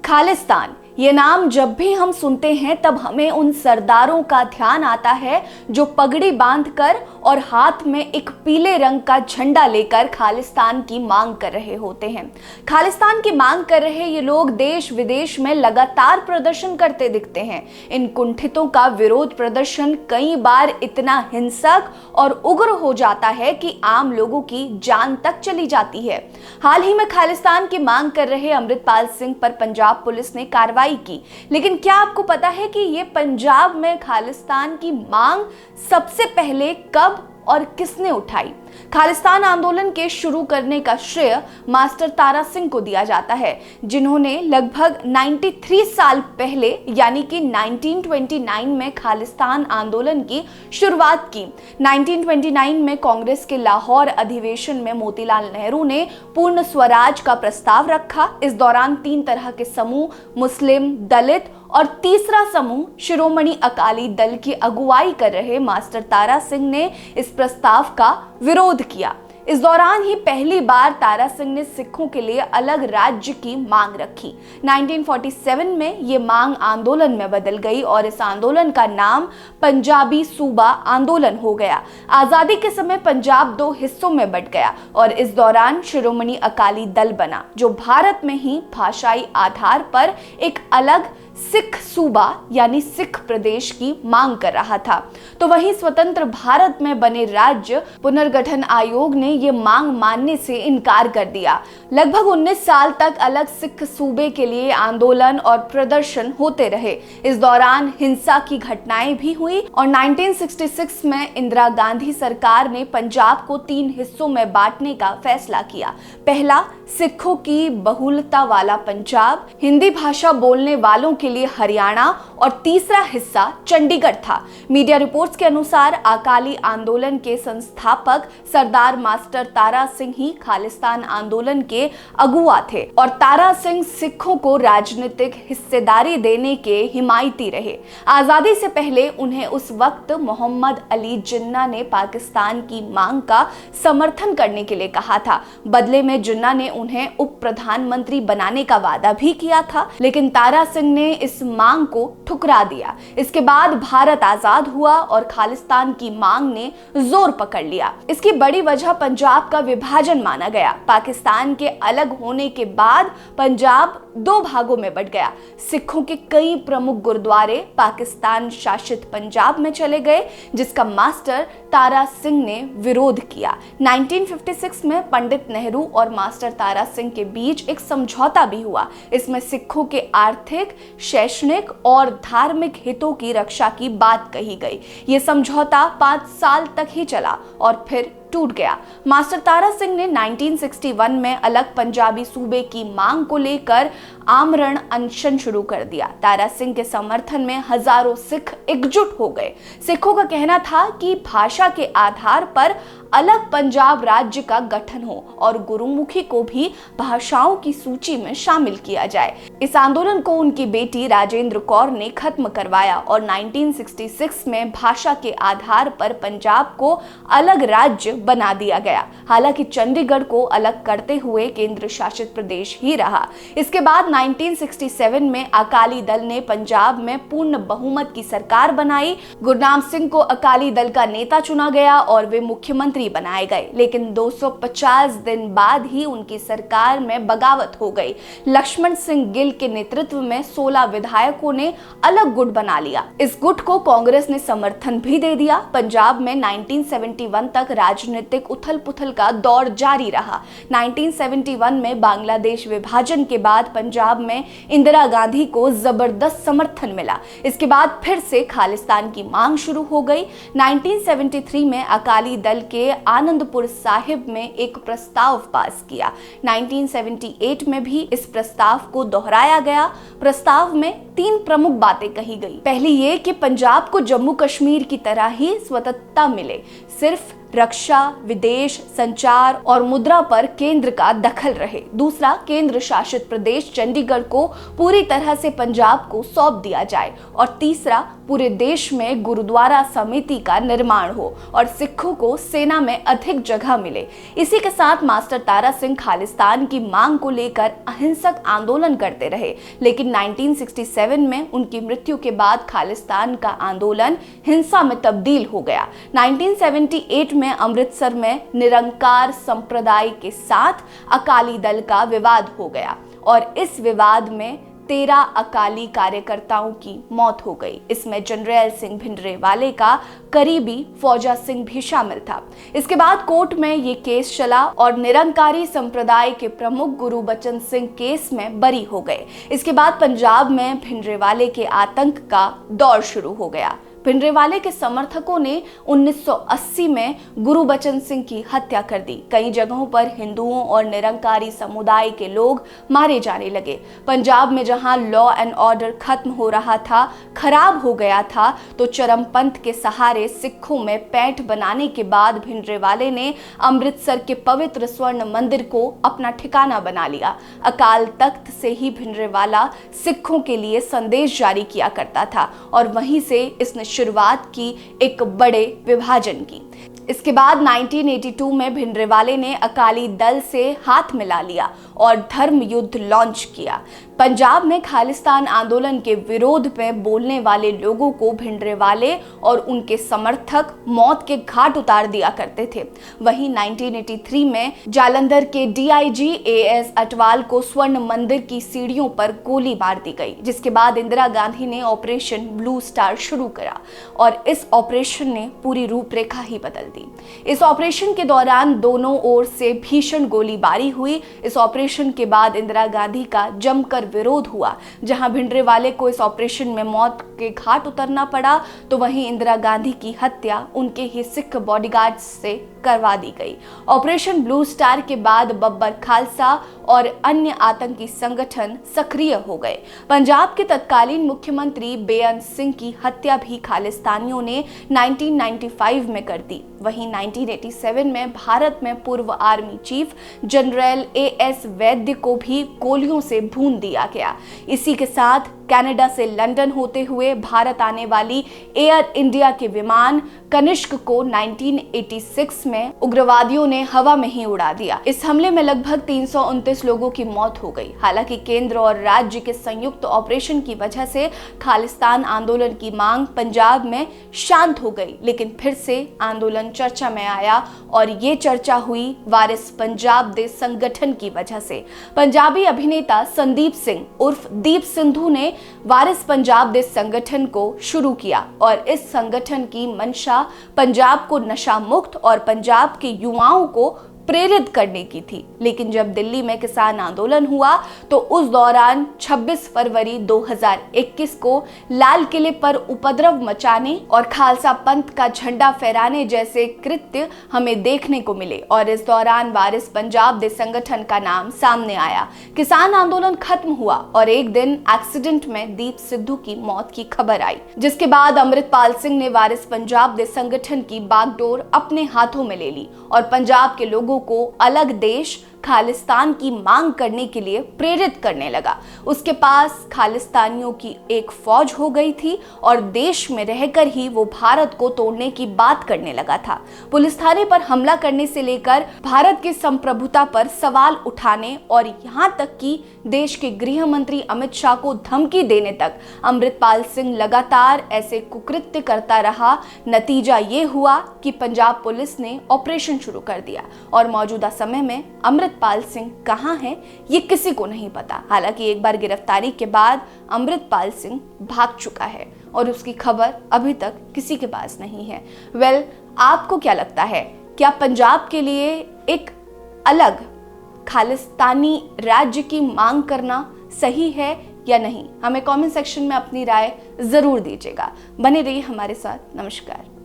खालिस्तान, ये नाम जब भी हम सुनते हैं तब हमें उन सरदारों का ध्यान आता है जो पगड़ी बांधकर और हाथ में एक पीले रंग का झंडा लेकर खालिस्तान की मांग कर रहे होते हैं। खालिस्तान की मांग कर रहे ये लोग देश विदेश में लगातार प्रदर्शन करते दिखते हैं। इन कुंठितों का विरोध प्रदर्शन कई बार इतना हिंसक और उग्र हो जाता है कि आम लोगों की जान तक चली जाती है। हाल ही में खालिस्तान की मांग कर रहे अमृतपाल सिंह पर पंजाब पुलिस ने कार्रवाई की। लेकिन क्या आपको पता है कि ये पंजाब में खालिस्तान की मांग सबसे पहले कब और किसने उठाई? खालिस्तान आंदोलन के शुरू करने का श्रेय मास्टर तारा सिंह को दिया जाता है, जिन्होंने लगभग 93 साल पहले यानी कि 1929 में खालिस्तान आंदोलन की शुरुआत की। 1929 में कांग्रेस के लाहौर अधिवेशन में मोतीलाल नेहरू ने पूर्ण स्वराज का प्रस्ताव रखा। इस दौरान 3 तरह के समूह, मुस्लिम, दलित और तीसरा समूह शिरोमणि अकाली दल की अगुवाई कर रहे मास्टर तारा सिंह ने इस प्रस्ताव का विरोध किया। इस दौरान ही पहली बार तारा सिंह ने सिखों के लिए अलग राज्य की मांग रखी। 1947 में ये मांग आंदोलन में बदल गई और इस आंदोलन का नाम पंजाबी सूबा आंदोलन हो गया। आजादी के समय पंजाब 2 हिस्सों में बंट गया और इस दौरान शिरोमणि अकाली दल बना, जो भारत में ही भाषाई आधार पर एक अलग सिख सूबा यानी सिख प्रदेश की मांग कर रहा था। तो वहीं स्वतंत्र भारत में बने राज्य पुनर्गठन आयोग ने ये मांग मानने से इनकार कर दिया। लगभग 19 साल तक अलग सिख सूबे के लिए आंदोलन और प्रदर्शन होते रहे। इस दौरान हिंसा की घटनाएं भी हुई और 1966 में इंदिरा गांधी सरकार ने पंजाब को 3 हिस्सों में बांटने का फैसला किया। पहला, सिखों की बहुलता वाला पंजाब, हिंदी भाषा बोलने वालों के लिए हरियाणा और तीसरा हिस्सा चंडीगढ़ था। मीडिया रिपोर्ट्स के अनुसार अकाली आंदोलन के संस्थापक सरदार मास्टर तारा सिंह ही खालिस्तान आंदोलन के अगुवा थे और तारा सिंह सिखों को राजनीतिक हिस्सेदारी देने के हिमायती रहे। आजादी से पहले उन्हें उस वक्त मोहम्मद अली जिन्ना ने पाकिस्तान की मांग का समर्थन करने के लिए कहा था। बदले में जिन्ना ने उन्हें उप प्रधानमंत्री बनाने का वादा भी किया था, लेकिन तारा सिंह ने इस मांग को ठुकरा दिया। इसके बाद भारत आजाद हुआ और खालिस्तान की मांग ने जोर पकड़ लिया। इसकी बड़ी वजह पंजाब का विभाजन माना गया। पाकिस्तान के अलग होने के बाद पंजाब 2 भागों में बंट गया। सिखों के कई प्रमुख गुरुद्वारे पाकिस्तान शासित पंजाब में चले गए, जिसका मास्टर तारा सिंह ने विरोध किया। 1956 में पंडित नेहरू और मास्टर तारा सिंह के बीच एक समझौता भी हुआ। इसमें सिखों के आर्थिक, शैक्षणिक और धार्मिक हितों की रक्षा की बात कही गई। ये समझौता 5 साल तक ही चला और फिर टूट गया। मास्टर तारा सिंह ने 1961 में अलग पंजाबी सूबे की मांग को लेकर आमरण अनशन शुरू कर दिया। तारा सिंह के समर्थन में हजारों सिख एकजुट हो गए। सिखों का कहना था कि भाषा के आधार पर अलग पंजाब राज्य का गठन हो और गुरुमुखी को भी भाषाओं की सूची में शामिल किया जाए। इस आंदोलन को उनकी बेटी राजेंद्र कौर ने खत्म करवाया और 1966 में भाषा के आधार पर पंजाब को अलग राज्य बना दिया गया। हालांकि चंडीगढ़ को अलग करते हुए केंद्र शासित प्रदेश ही रहा। इसके बाद 1967 में अकाली दल ने पंजाब में पूर्ण बहुमत की सरकार बनाई। गुरनाम सिंह को अकाली दल का नेता चुना गया और वे मुख्यमंत्री बनाए गए, लेकिन 250 दिन बाद ही उनकी सरकार में बगावत हो गई। लक्ष्मण सिंह गिल के नेतृत्व में 16 विधायकों ने अलग गुट बना लिया। इस गुट को कांग्रेस ने समर्थन भी दे दिया। पंजाब में 1971 तक राजनीतिक उथल पुथल का दौर जारी रहा। 1971 में बांग्लादेश विभाजन के बाद पंजाब में इंदिरा गांधी को जबरदस्त समर्थन मिला। इसके बाद फिर से खालिस्तान की मांग शुरू हो गई। 1973 में अकाली दल के आनंदपुर साहिब में एक प्रस्ताव पास किया। 1978 में भी इस प्रस्ताव को दोहराया गया। प्रस्ताव में 3 प्रमुख बातें कही गई। पहली ये कि पंजाब को जम्मू कश्मीर की तरह ही स्वतंत्रता मिले। सिर्फ रक्षा, विदेश, संचार और मुद्रा पर केंद्र का दखल रहे। दूसरा, केंद्र शासित प्रदेश चंडीगढ़ को पूरी तरह से पंजाब को सौंप दिया जाए। और तीसरा, पूरे देश में गुरुद्वारा समिति का निर्माण हो और सिखों को सेना में अधिक जगह मिले। इसी के साथ मास्टर तारा सिंह खालिस्तान की मांग को लेकर अहिंसक आंदोलन करते रहे, लेकिन 1967 में उनकी मृत्यु के बाद खालिस्तान का आंदोलन हिंसा में तब्दील हो गया। 1978 में अमृतसर में निरंकार संप्रदाय के साथ अकाली दल का विवाद हो गया और इस विवाद में 13 अकाली कार्यकर्ताओं की मौत हो गई। इसमें जनरल सिंह भिंडरावाले का करीबी फौजा सिंह भी शामिल था। इसके बाद कोर्ट में ये केस चला और निरंकारी संप्रदाय के प्रमुख गुरबचन सिंह केस में बरी हो गए। इसके बाद पंजाब में भिंडरावाले के आतंक का दौर शुरू हो गया। भिंडरावाले के समर्थकों ने 1980 में गुरबचन सिंह की हत्या कर दी। कई जगहों पर हिंदुओं और निरंकारी समुदाय के लोग मारे जाने लगे। पंजाब में जहां लॉ एंड ऑर्डर खत्म हो रहा था, खराब हो गया था, तो चरमपंथ के सहारे सिखों में पैठ बनाने के बाद भिंडरावाले ने अमृतसर के पवित्र स्वर्ण मंदिर को अपना ठिकाना बना लिया। अकाल तख्त से ही भिंडरावाला सिखों के लिए संदेश जारी किया करता था और वहीं से इसने शुरुआत की एक बड़े विभाजन की। इसके बाद 1982 में भिंडरावाले ने अकाली दल से हाथ मिला लिया और धर्म युद्ध लॉन्च किया। पंजाब में खालिस्तान आंदोलन के विरोध में बोलने वाले लोगों को भिंडरावाले और उनके समर्थक मौत के घाट उतार दिया करते थे। वहीं 1983 में जालंधर के डीआईजी एएस अटवाल को स्वर्ण मंदिर की सीढ़ियों पर गोली मार दी गई, जिसके बाद इंदिरा गांधी ने ऑपरेशन ब्लू स्टार शुरू करा और इस ऑपरेशन ने पूरी रूपरेखा ही बदल दी। इस ऑपरेशन के दौरान दोनों ओर से भीषण गोलीबारी हुई। इस ऑपरेशन के बाद इंदिरा गांधी का जमकर विरोध हुआ। जहां भिंडरावाले को इस ऑपरेशन में मौत के घाट उतरना पड़ा, तो वहीं इंदिरा गांधी की हत्या उनके ही सिख बॉडीगार्ड्स से करवा दी गई। ऑपरेशन ब्लू स्टार के बाद बब्बर खालसा और अन्य आतंकी संगठन सक्रिय हो गए। पंजाब के तत्कालीन मुख्यमंत्री बेअंत सिंह की हत्या भी खालिस्तानियों ने 1995 में कर दी। वहीं 1987 में भारत में पूर्व आर्मी चीफ जनरल एएस वैद्य को भी गोलियों से भून दिया गया। इसी के साथ कनाडा से लंदन होते हुए भारत आने वाली एयर इंडिया के विमान कनिष्क को 1986 में उग्रवादियों ने हवा में ही उड़ा दिया। इस हमले में लगभग 329 लोगों की मौत हो गई। हालांकि केंद्र और राज्य के संयुक्त ऑपरेशन की वजह से खालिस्तान आंदोलन की मांग पंजाब में शांत हो गई, लेकिन फिर से आंदोलन चर्चा में आया और ये चर्चा हुई वारिस पंजाब दे संगठन की वजह से। पंजाबी अभिनेता संदीप सिंह उर्फ दीप सिंधु ने वारिस पंजाब दे संगठन को शुरू किया और इस संगठन की मंशा पंजाब को नशा मुक्त और पंजाब के युवाओं को प्रेरित करने की थी। लेकिन जब दिल्ली में किसान आंदोलन हुआ तो उस दौरान 26 फरवरी 2021 को लाल किले पर उपद्रव मचाने और खालसा पंथ का झंडा फहराने जैसे कृत्य हमें देखने को मिले और इस दौरान वारिस पंजाब दे संगठन का नाम सामने आया। किसान आंदोलन खत्म हुआ और एक दिन एक्सीडेंट में दीप सिद्धू की मौत की खबर आई, जिसके बाद अमृतपाल सिंह ने वारिस पंजाब दे संगठन की बागडोर अपने हाथों में ले ली और पंजाब के लोगों को अलग देश खालिस्तान की मांग करने के लिए प्रेरित करने लगा। उसके पास खालिस्तानियों की एक फौज हो गई थी और देश में रहकर ही वो भारत को तोड़ने की बात करने लगा था। पुलिस थाने पर हमला करने से लेकर भारत की संप्रभुता पर सवाल उठाने और यहाँ तक कि देश के गृह मंत्री अमित शाह को धमकी देने तक अमृतपाल सिंह लगातार ऐसे कुकृत्य करता रहा। नतीजा ये हुआ कि पंजाब पुलिस ने ऑपरेशन शुरू कर दिया और मौजूदा समय में अमृतपाल सिंह कहां है ये किसी को नहीं पता। हालांकि एक बार गिरफ्तारी के बाद अमृतपाल सिंह भाग चुका है और उसकी खबर अभी तक किसी के पास नहीं है। वेल, आपको क्या लगता है, क्या पंजाब के लिए एक अलग खालिस्तानी राज्य की मांग करना सही है या नहीं? हमें कमेंट सेक्शन में अपनी राय जरूर दीजिएगा। बने रहिए हमारे साथ। नमस्कार।